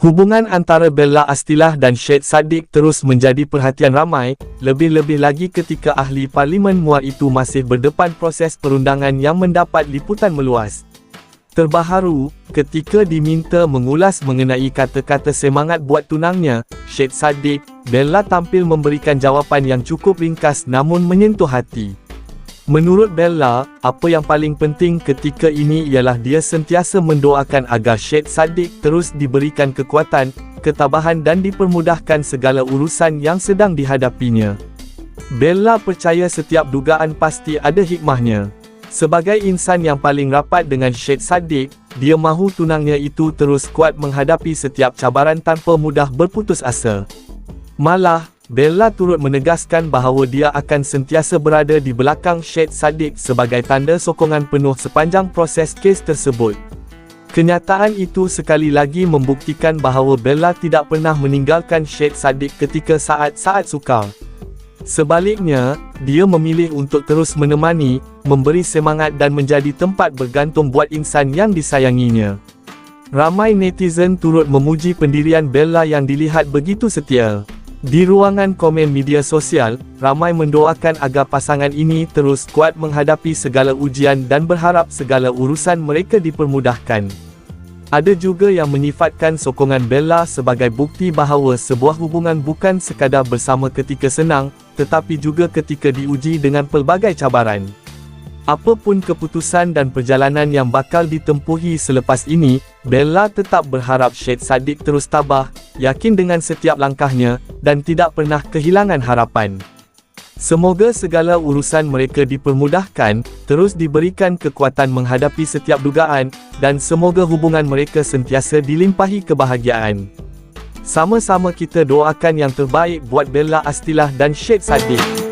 Hubungan antara Bella Astilah dan Syed Saddiq terus menjadi perhatian ramai, lebih-lebih lagi ketika ahli Parlimen Muar itu masih berdepan proses perundangan yang mendapat liputan meluas. Terbaharu, ketika diminta mengulas mengenai kata-kata semangat buat tunangnya, Syed Saddiq, Bella tampil memberikan jawapan yang cukup ringkas namun menyentuh hati. Menurut Bella, apa yang paling penting ketika ini ialah dia sentiasa mendoakan agar Syed Saddiq terus diberikan kekuatan, ketabahan dan dipermudahkan segala urusan yang sedang dihadapinya. Bella percaya setiap dugaan pasti ada hikmahnya. Sebagai insan yang paling rapat dengan Syed Saddiq, dia mahu tunangnya itu terus kuat menghadapi setiap cabaran tanpa mudah berputus asa. Malah, Bella turut menegaskan bahawa dia akan sentiasa berada di belakang Syed Saddiq sebagai tanda sokongan penuh sepanjang proses kes tersebut. Kenyataan itu sekali lagi membuktikan bahawa Bella tidak pernah meninggalkan Syed Saddiq ketika saat-saat sukar. Sebaliknya, dia memilih untuk terus menemani, memberi semangat dan menjadi tempat bergantung buat insan yang disayanginya. Ramai netizen turut memuji pendirian Bella yang dilihat begitu setia. Di ruangan komen media sosial, ramai mendoakan agar pasangan ini terus kuat menghadapi segala ujian dan berharap segala urusan mereka dipermudahkan. Ada juga yang menyifatkan sokongan Bella sebagai bukti bahawa sebuah hubungan bukan sekadar bersama ketika senang, tetapi juga ketika diuji dengan pelbagai cabaran. Apapun keputusan dan perjalanan yang bakal ditempuhi selepas ini, Bella tetap berharap Syed Saddiq terus tabah, yakin dengan setiap langkahnya, dan tidak pernah kehilangan harapan. Semoga segala urusan mereka dipermudahkan, terus diberikan kekuatan menghadapi setiap dugaan, dan semoga hubungan mereka sentiasa dilimpahi kebahagiaan. Sama-sama kita doakan yang terbaik buat Bella Astilah dan Syed Saddiq.